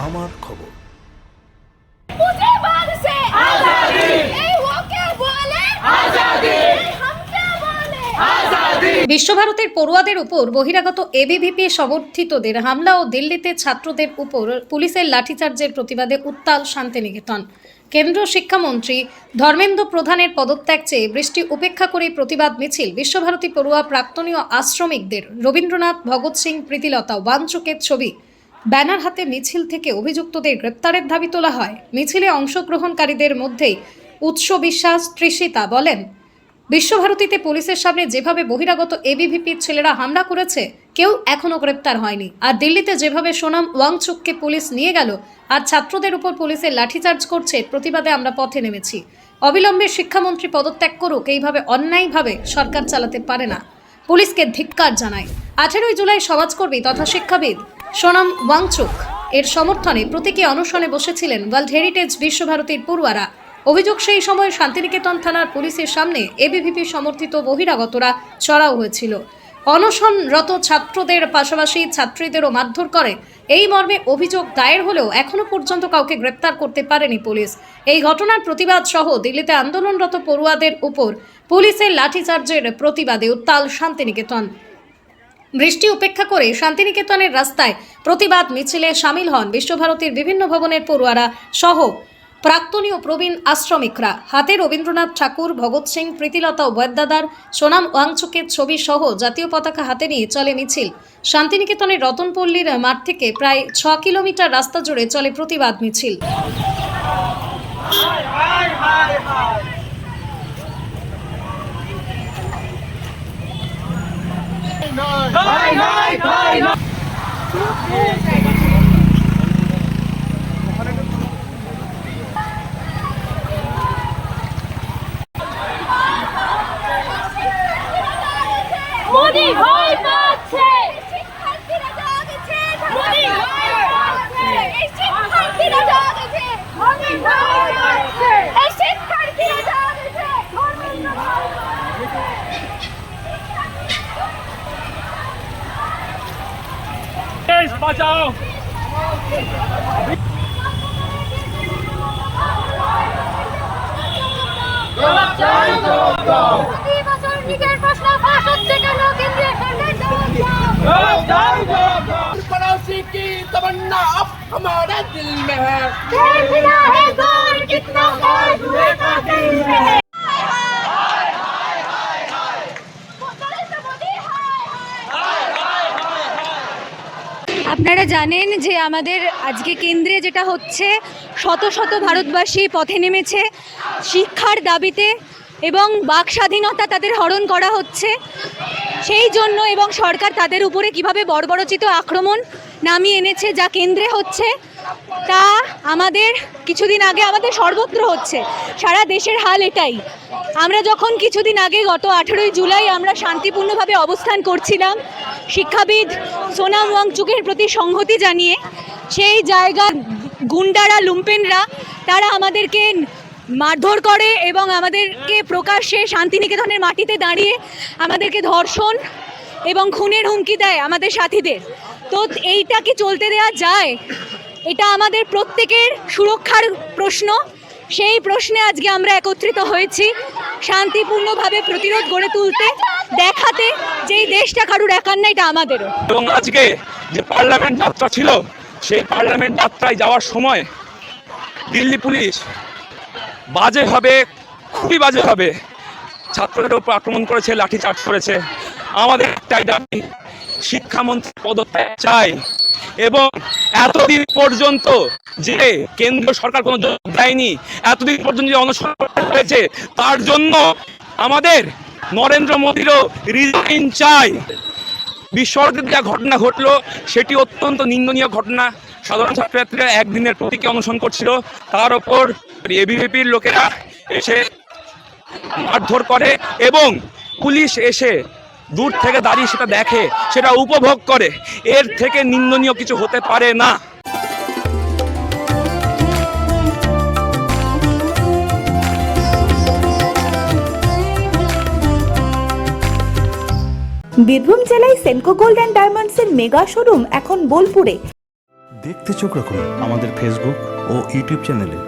আমার খবর। বিশ্বভারতীর পড়ুয়াদের উপর বহিরাগত এবিভিপি সমর্থিতদের হামলা ও দিল্লিতে ছাত্রদের উপর পুলিশের লাঠিচার্জের প্রতিবাদে উত্তাল শান্তিনিকেতন। কেন্দ্রীয় শিক্ষামন্ত্রী ধর্মেন্দ্র প্রধানের পদত্যাগ চেয়ে বৃষ্টি উপেক্ষা করে প্রতিবাদ মিছিল বিশ্বভারতী পড়ুয়া প্রাক্তনীয় আশ্রমিকদের। রবীন্দ্রনাথ, ভগৎ সিং, প্রীতিলতা, ওয়াংচুকের ছবি ব্যানার হাতে মিছিল থেকে অভিযুক্তদের গ্রেপ্তারের দাবি তোলা হয়। মিছিলে অংশগ্রহণকারীদের মধ্যেই উৎস বিশ্বাস, তৃষিতা বলেন, বিশ্বভারতীতে পুলিশের সামনে যেভাবে বহিরাগত এবিভিপির ছেলেরা হামলা করেছে, কেউ এখনো গ্রেপ্তার হয়নি। আর দিল্লিতে যেভাবে সোনাম ওয়াংচুককে পুলিশ নিয়ে গেল আর ছাত্রদের উপর পুলিশের লাঠিচার্জ করছে, প্রতিবাদে আমরা পথে নেমেছি। অবিলম্বে শিক্ষামন্ত্রী পদত্যাগ করুক, এইভাবে অন্যায়ভাবে সরকার চালাতে পারে না। পুলিশকে ধিক্কার জানায়। 18 জুলাই সমাজকর্মী তথা শিক্ষাবিদ সোনাম ওয়াংচুক এর সমর্থনে প্রতীকী অনশনে বসেছিলেন ওয়ার্ল্ড হেরিটেজ বিশ্বভারতীর পড়ুয়ারা। অভিযোগ, সেই সময় শান্তিনিকেতন থানার পুলিশের সামনে এবিভিপি সমর্থিত বহিরাগতরা চড়াও হয়েছিল। অনশনরত ছাত্রদের পাশাপাশি ছাত্রীদেরও মারধর করে। এই মর্মে অভিযোগ দায়ের হলেও এখনো পর্যন্ত কাউকে গ্রেপ্তার করতে পারেনি পুলিশ। এই ঘটনার প্রতিবাদ সহ দিল্লিতে আন্দোলনরত পড়ুয়াদের উপর পুলিশের লাঠিচার্জের প্রতিবাদে উত্তাল শান্তিনিকেতন। বৃষ্টি উপেক্ষা করে শান্তিনিকেতনের রাস্তায় প্রতিবাদ মিছিলে সামিল হন বিশ্বভারতীর বিভিন্ন ভবনের পড়ুয়ারা সহ প্রাক্তনীয় প্রবীণ আশ্রমিকরা। হাতে রবীন্দ্রনাথ ঠাকুর, ভগৎ সিং, প্রীতিলতা ওয়াদ্দাদার, সোনাম ওয়াংচুকের ছবি সহ জাতীয় পতাকা হাতে নিয়ে চলে মিছিল। শান্তিনিকেতনের রতনপল্লীর মাঠ থেকে প্রায় 6 কিলোমিটার রাস্তা জুড়ে চলে প্রতিবাদ মিছিল। মোদি ভয় পাচ্ছে, শিক্ষার্থীরা জাগছে, মোদি ভয় পাচ্ছে, এই শিক্ষার্থীরা জাগছে, মোদি ভয় পাচ্ছে, এই শিক্ষার্থীরা জাগছে, ধর্মেন্দ্র ভয় পাচ্ছে। দেশ বাঁচাও। নিজের প্রশ্ন ফাঁস হচ্ছে কেন? কেন্দ্রীয় पड़ोसी की तमन्ना अब हमारे दिल में है। कितना हुए का दिल में है। আপনারা জানেন যে আমাদের আজকে কেন্দ্রে যেটা হচ্ছে, শত শত ভারতবাসী পথে নেমেছে শিক্ষার দাবিতে এবং বাক স্বাধীনতা তাদের হরণ করা হচ্ছে সেই জন্য, এবং সরকার তাদের উপরে কিভাবে বর্বরচিত আক্রমণ নামিয়ে এনেছে যা কেন্দ্রে হচ্ছে তা আমাদের কিছুদিন আগে আমাদের সর্বত্র হচ্ছে। সারা দেশের হাল এটাই। আমরা যখন কিছুদিন আগে গত 18 জুলাই আমরা শান্তিপূর্ণভাবে অবস্থান করছিলাম শিক্ষাবিদ সোনাম ওয়াংচুকের প্রতি সংহতি জানিয়ে, সেই জায়গার গুন্ডারা, লুম্পেনরা তারা আমাদেরকে মারধর করে এবং আমাদেরকে প্রকাশ্যে শান্তিনিকেতনের মাটিতে দাঁড়িয়ে আমাদেরকে ধর্ষণ এবং খুনের হুমকি দেয় আমাদের সাথীদের। তো এইটা কি চলতে দেওয়া যায়? এটা আমাদের প্রত্যেকের সুরক্ষার প্রশ্ন। সেই প্রশ্নে আজকে আমরা একত্রিত হয়েছি শান্তিপূর্ণভাবে প্রতিরোধ গড়ে তুলতে, দেখাতে যে এই দেশটা কারুর একার না, এটা আমাদেরও। এবং আজকে যে পার্লামেন্ট যাত্রা ছিল, সেই পার্লামেন্ট যাত্রায় যাওয়ার সময় দিল্লি পুলিশ বাজে হবে, খুবই বাজে হবে ছাত্রদের উপর আক্রমণ করেছে, লাঠিচার্জ করেছে। আমাদের একটাই দাবি, শিক্ষামন্ত্রী পদত্যাগ চাই। এবং এতদিন পর্যন্ত যে কেন্দ্রীয় সরকার কোনো জবাব দেয়নি, এতদিন পর্যন্ত যে অনশন হয়েছে, তার জন্য আমাদের নরেন্দ্র মোদীরও রিজাইন চাই। বিশ্বভারতীতে যা ঘটনা ঘটলো সেটি অত্যন্ত নিন্দনীয় ঘটনা। সাধারণ ছাত্রছাত্রীরা একদিনের প্রতীকী অনশন করছিল, তার ওপর এবিভিপির লোকেরা এসে মারধর করে এবং পুলিশ এসে দূর থেকে দাঁড়িয়ে সেটা দেখে, সেটা উপভোগ করে। এর থেকে নিন্দনীয় কিছু হতে পারে না। বীরভূম জেলায় সেনকো গোল্ড অ্যান্ড ডায়মন্ডসের মেগা শোরুম এখন বোলপুরে। দেখতে চোখ রাখুন আমাদের ফেসবুক ও ইউটিউব চ্যানেলে।